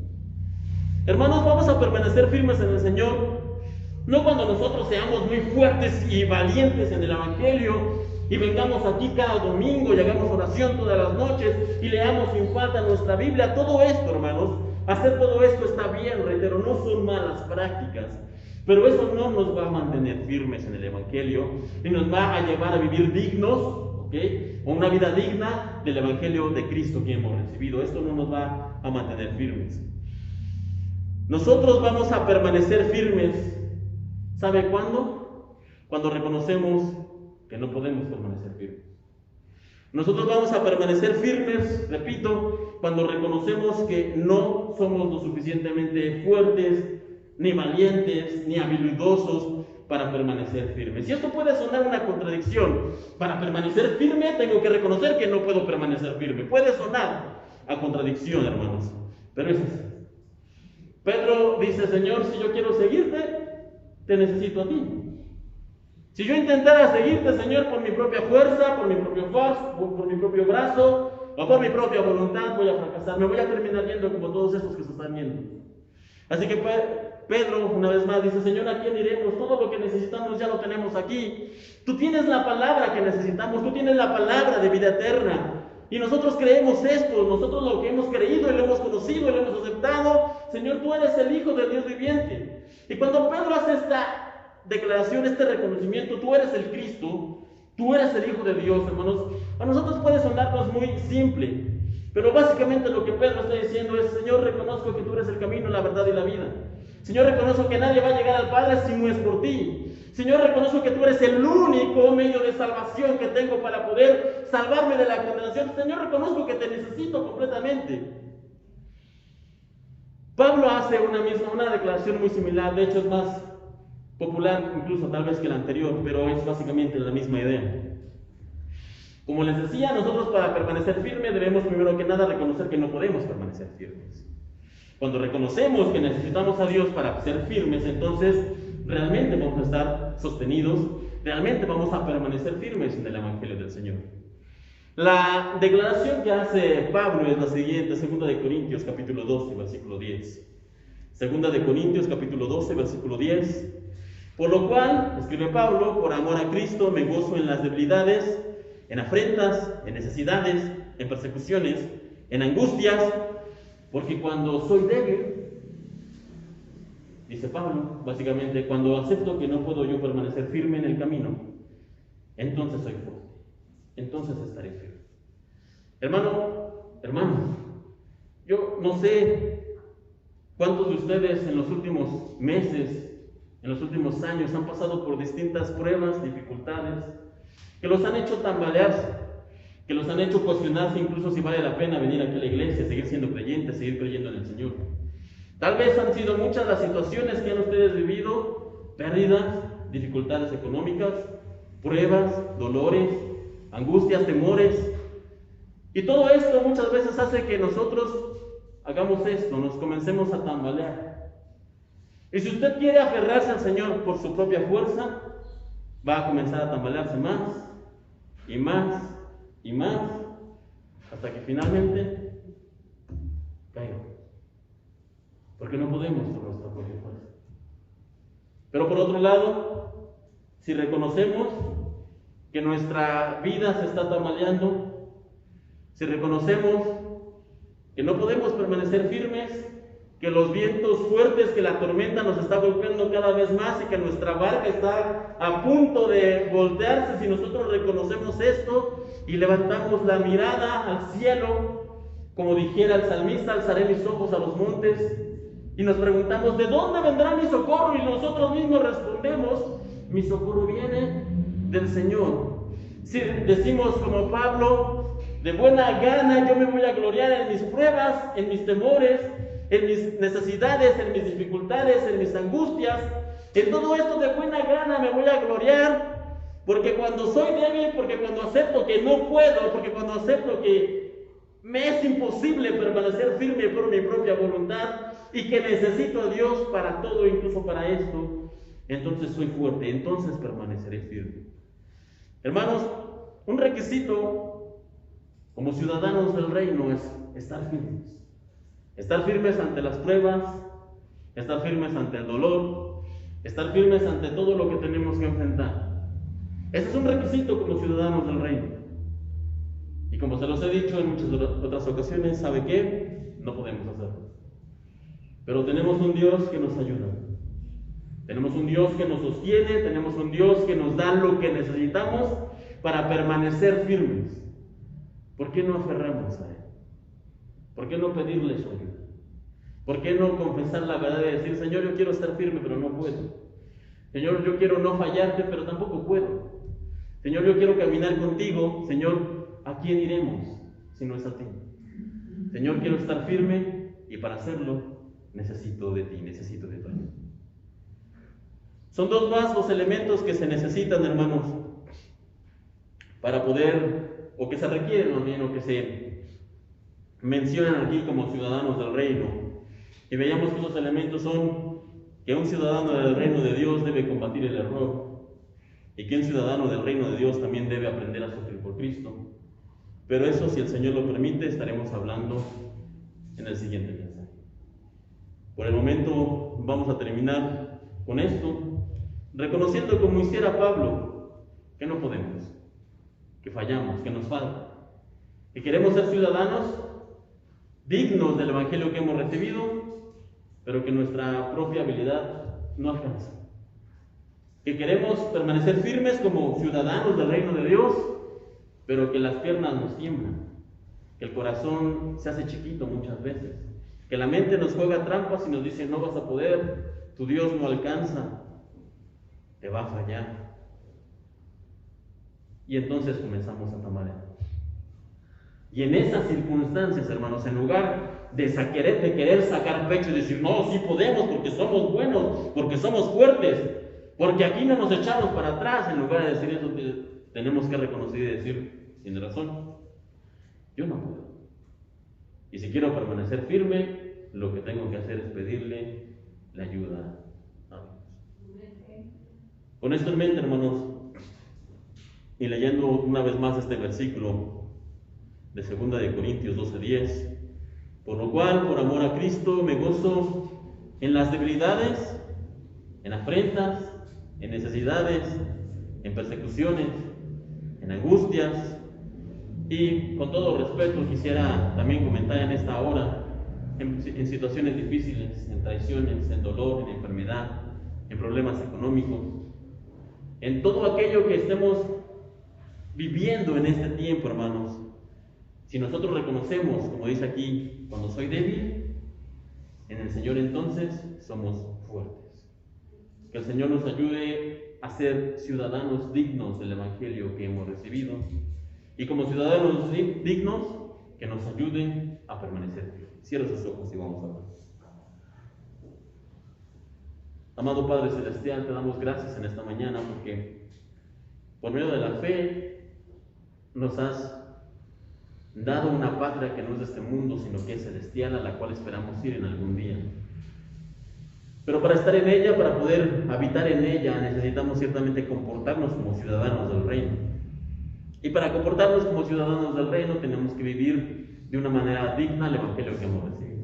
S1: Hermanos, vamos a permanecer firmes en el Señor, no cuando nosotros seamos muy fuertes y valientes en el Evangelio y vengamos aquí cada domingo y hagamos oración todas las noches y leamos sin falta nuestra Biblia. Todo esto, hermanos, hacer todo esto está bien, reitero, no son malas prácticas. Pero eso no nos va a mantener firmes en el Evangelio, ni nos va a llevar a vivir dignos, ¿ok? O una vida digna del Evangelio de Cristo que hemos recibido. Esto no nos va a mantener firmes. Nosotros vamos a permanecer firmes, ¿sabe cuándo? Cuando reconocemos que no podemos permanecer firmes. Nosotros vamos a permanecer firmes, repito, cuando reconocemos que no somos lo suficientemente fuertes, ni valientes, ni habilidosos para permanecer firmes. Y esto puede sonar una contradicción. Para permanecer firme tengo que reconocer que no puedo permanecer firme. Puede sonar a contradicción, hermanos, pero es así. Pedro dice: Señor, si yo quiero seguirte, te necesito a ti. Si yo intentara seguirte, Señor, por mi propia fuerza, por mi propio brazo, o por mi propia voluntad, voy a fracasar. Me voy a terminar yendo como todos estos que se están yendo. Así que Pedro, una vez más, dice: Señor, ¿a quién iremos? Todo lo que necesitamos ya lo tenemos aquí. Tú tienes la palabra que necesitamos, tú tienes la palabra de vida eterna. Y nosotros creemos esto, nosotros lo que hemos creído y lo hemos conocido y lo hemos aceptado. Señor, tú eres el Hijo del Dios viviente. Y cuando Pedro hace esta declaración, este reconocimiento, tú eres el Cristo, tú eres el Hijo de Dios, hermanos, a nosotros puede sonarnos muy simple. Pero básicamente lo que Pedro está diciendo es: Señor, reconozco que tú eres el camino, la verdad y la vida. Señor, reconozco que nadie va a llegar al Padre si no es por ti. Señor, reconozco que tú eres el único medio de salvación que tengo para poder salvarme de la condenación. Señor, reconozco que te necesito completamente. Pablo hace una declaración muy similar, de hecho es más popular incluso tal vez que la anterior, pero es básicamente la misma idea. Como les decía, nosotros para permanecer firmes debemos primero que nada reconocer que no podemos permanecer firmes. Cuando reconocemos que necesitamos a Dios para ser firmes, entonces realmente vamos a estar sostenidos, realmente vamos a permanecer firmes en el Evangelio del Señor. La declaración que hace Pablo es la siguiente: 2 de Corintios capítulo 12, versículo 10. 2 de Corintios capítulo 12, versículo 10. Por lo cual, escribe Pablo, por amor a Cristo me gozo en las debilidades, en afrentas, en necesidades, en persecuciones, en angustias, porque cuando soy débil, dice Pablo, básicamente, cuando acepto que no puedo yo permanecer firme en el camino, entonces soy fuerte, entonces estaré firme. Hermano, yo no sé cuántos de ustedes en los últimos meses, en los últimos años han pasado por distintas pruebas, dificultades, que los han hecho tambalearse, que los han hecho cuestionarse incluso si vale la pena venir aquí a la iglesia, seguir siendo creyentes, seguir creyendo en el Señor. Tal vez han sido muchas las situaciones que han ustedes vivido: pérdidas, dificultades económicas, pruebas, dolores, angustias, temores. Y todo esto muchas veces hace que nosotros hagamos esto, nos comencemos a tambalear. Y si usted quiere aferrarse al Señor por su propia fuerza, va a comenzar a tambalearse más y más y más, hasta que finalmente caiga. Porque no podemos por nuestra propia fuerza. Pero por otro lado, si reconocemos que nuestra vida se está tambaleando, si reconocemos que no podemos permanecer firmes, que los vientos fuertes, que la tormenta nos está golpeando cada vez más y que nuestra barca está a punto de voltearse, si nosotros reconocemos esto y levantamos la mirada al cielo, como dijera el salmista, alzaré mis ojos a los montes, y nos preguntamos, ¿de dónde vendrá mi socorro? Y nosotros mismos respondemos, mi socorro viene del Señor. Si decimos como Pablo, de buena gana yo me voy a gloriar en mis pruebas, en mis temores, en mis necesidades, en mis dificultades, en mis angustias, en todo esto de buena gana me voy a gloriar, porque cuando soy débil, porque cuando acepto que no puedo, porque cuando acepto que me es imposible permanecer firme por mi propia voluntad y que necesito a Dios para todo, incluso para esto, entonces soy fuerte, entonces permaneceré firme. Hermanos, un requisito como ciudadanos del reino es estar firmes. Estar firmes ante las pruebas, estar firmes ante el dolor, estar firmes ante todo lo que tenemos que enfrentar. Ese es un requisito como ciudadanos del reino. Y como se los he dicho en muchas otras ocasiones, ¿sabe qué? No podemos hacerlo. Pero tenemos un Dios que nos ayuda. Tenemos un Dios que nos sostiene, tenemos un Dios que nos da lo que necesitamos para permanecer firmes. ¿Por qué no aferrarnos a Él? ¿Por qué no pedirle su ayuda? ¿Por qué no confesar la verdad y decir, Señor, yo quiero estar firme, pero no puedo? Señor, yo quiero no fallarte, pero tampoco puedo. Señor, yo quiero caminar contigo. Señor, ¿a quién iremos si no es a ti? Señor, quiero estar firme y para hacerlo necesito de ti, necesito de tu ayuda. Son dos más los elementos que se necesitan, hermanos, para poder, o que se requieren más bien, o que se mencionan aquí como ciudadanos del reino. Y veíamos que esos elementos son que un ciudadano del reino de Dios debe combatir el error y que un ciudadano del reino de Dios también debe aprender a sufrir por Cristo. Pero eso, si el Señor lo permite, estaremos hablando en el siguiente mensaje. Por el momento vamos a terminar con esto, reconociendo como hiciera Pablo que no podemos, que fallamos, que nos falta, que queremos ser ciudadanos dignos del Evangelio que hemos recibido, pero que nuestra propia habilidad no alcanza. Que queremos permanecer firmes como ciudadanos del reino de Dios, pero que las piernas nos tiemblan, que el corazón se hace chiquito muchas veces, que la mente nos juega trampas y nos dice, no vas a poder, tu Dios no alcanza, te va a fallar. Y entonces comenzamos a tambalear. Y en esas circunstancias, hermanos, en lugar de querer sacar pecho y decir, no, sí podemos, porque somos buenos, porque somos fuertes, porque aquí no nos echamos para atrás, en lugar de decir eso, tenemos que reconocer y decir, tiene razón, yo no puedo. Y si quiero permanecer firme, lo que tengo que hacer es pedirle la ayuda a Dios. Con esto en mente, hermanos, y leyendo una vez más este versículo de 2 Corintios 12:10, por lo cual, por amor a Cristo, me gozo en las debilidades, en afrentas, en necesidades, en persecuciones, en angustias, y con todo respeto quisiera también comentar en esta hora, en situaciones difíciles, en traiciones, en dolor, en enfermedad, en problemas económicos, en todo aquello que estemos viviendo en este tiempo, hermanos. Si nosotros reconocemos, como dice aquí, cuando soy débil, en el Señor entonces somos fuertes. Que el Señor nos ayude a ser ciudadanos dignos del Evangelio que hemos recibido. Y como ciudadanos dignos, que nos ayude a permanecer. Cierra sus ojos y vamos a hablar. Amado Padre Celestial, te damos gracias en esta mañana porque por medio de la fe nos has dado una patria que no es de este mundo, sino que es celestial, a la cual esperamos ir en algún día. Pero para estar en ella, para poder habitar en ella, necesitamos ciertamente comportarnos como ciudadanos del reino. Y para comportarnos como ciudadanos del reino, tenemos que vivir de una manera digna el Evangelio que hemos recibido.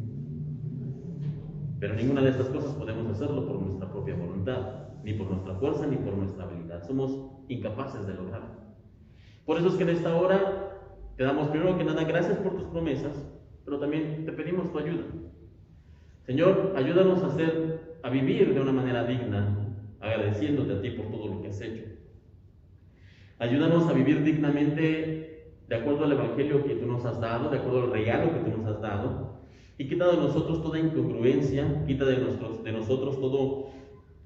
S1: Pero ninguna de estas cosas podemos hacerlo por nuestra propia voluntad. ni por nuestra fuerza, ni por nuestra habilidad. Somos incapaces de lograrlo. Por eso es que en esta hora te damos primero que nada gracias por tus promesas, pero también te pedimos tu ayuda. Señor, ayúdanos a vivir de una manera digna, agradeciéndote a ti por todo lo que has hecho. Ayúdanos a vivir dignamente de acuerdo al Evangelio que tú nos has dado, de acuerdo al regalo que tú nos has dado, y quita de nosotros toda incongruencia, quita de nosotros todo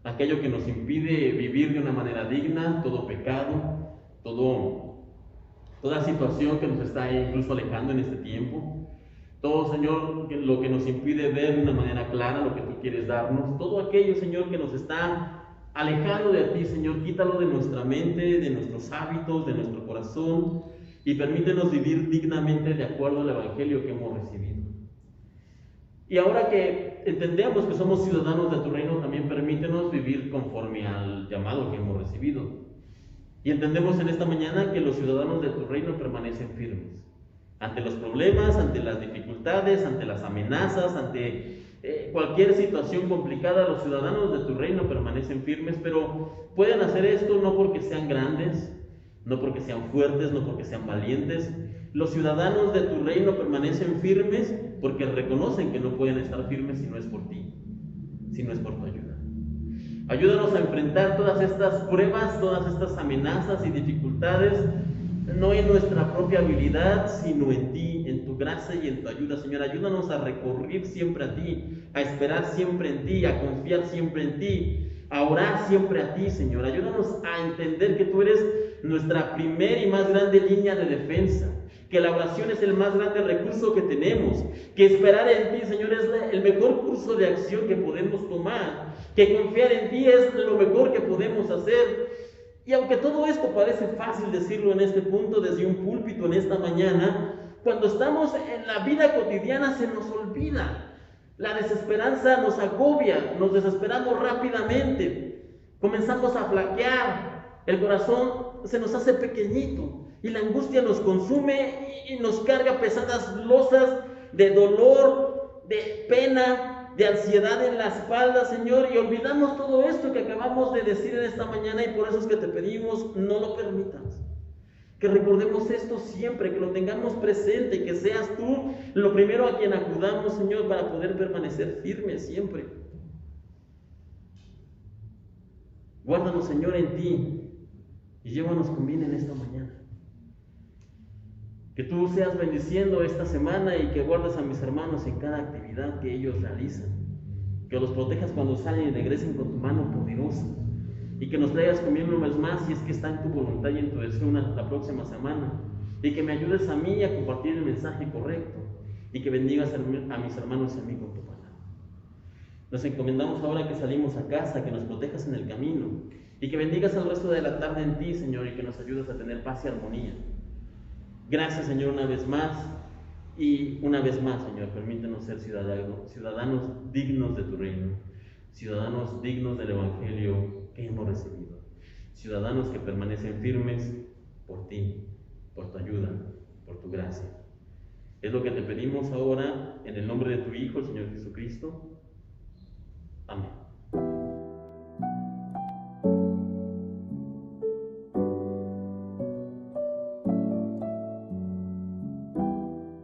S1: aquello que nos impide vivir de una manera digna, todo pecado, toda situación que nos está incluso alejando en este tiempo. Todo, Señor, lo que nos impide ver de una manera clara lo que tú quieres darnos, todo aquello, Señor, que nos está alejando de ti, Señor, quítalo de nuestra mente, de nuestros hábitos, de nuestro corazón, y permítenos vivir dignamente de acuerdo al Evangelio que hemos recibido. Y ahora que entendemos que somos ciudadanos de tu reino, también permítenos vivir conforme al llamado que hemos recibido. Y entendemos en esta mañana que los ciudadanos de tu reino permanecen firmes. Ante los problemas, ante las dificultades, ante las amenazas, ante cualquier situación complicada, los ciudadanos de tu reino permanecen firmes, pero pueden hacer esto no porque sean grandes, no porque sean fuertes, no porque sean valientes. Los ciudadanos de tu reino permanecen firmes porque reconocen que no pueden estar firmes si no es por ti, si no es por tu ayuda. Ayúdanos a enfrentar todas estas pruebas, todas estas amenazas y dificultades, no en nuestra propia habilidad, sino en ti, en tu gracia y en tu ayuda, Señor. Ayúdanos a recurrir siempre a ti, a esperar siempre en ti, a confiar siempre en ti, a orar siempre a ti, Señor. Ayúdanos a entender que tú eres nuestra primera y más grande línea de defensa, que la oración es el más grande recurso que tenemos, que esperar en ti, Señor, es el mejor curso de acción que podemos tomar, que confiar en ti es lo mejor que podemos hacer. Y aunque todo esto parece fácil decirlo en este punto, desde un púlpito en esta mañana, cuando estamos en la vida cotidiana se nos olvida. La desesperanza nos agobia, nos desesperamos rápidamente, comenzamos a flaquear, el corazón se nos hace pequeñito y la angustia nos consume y nos carga pesadas losas de dolor, de pena, de ansiedad en la espalda, Señor, y olvidamos todo esto que acabamos de decir en esta mañana, y por eso es que te pedimos, no lo permitas. Que recordemos esto siempre, que lo tengamos presente, que seas tú lo primero a quien acudamos, Señor, para poder permanecer firmes siempre. Guárdanos, Señor, en ti y llévanos con bien en esta mañana. Que tú seas bendiciendo esta semana y que guardes a mis hermanos en cada actividad que ellos realizan. Que los protejas cuando salen y regresen con tu mano poderosa. Y que nos traigas conmigo una vez más, si es que está en tu voluntad y en tu deseo la próxima semana. Y que me ayudes a mí a compartir el mensaje correcto. Y que bendigas a mis hermanos y a mí con tu palabra. Nos encomendamos ahora que salimos a casa, que nos protejas en el camino. Y que bendigas el resto de la tarde en ti, Señor, y que nos ayudes a tener paz y armonía. Gracias, Señor, una vez más. Y una vez más, Señor, permítenos ser ciudadanos dignos de tu reino, ciudadanos dignos del Evangelio que hemos recibido, ciudadanos que permanecen firmes por ti, por tu ayuda, por tu gracia. Es lo que te pedimos ahora en el nombre de tu Hijo, el Señor Jesucristo. Amén.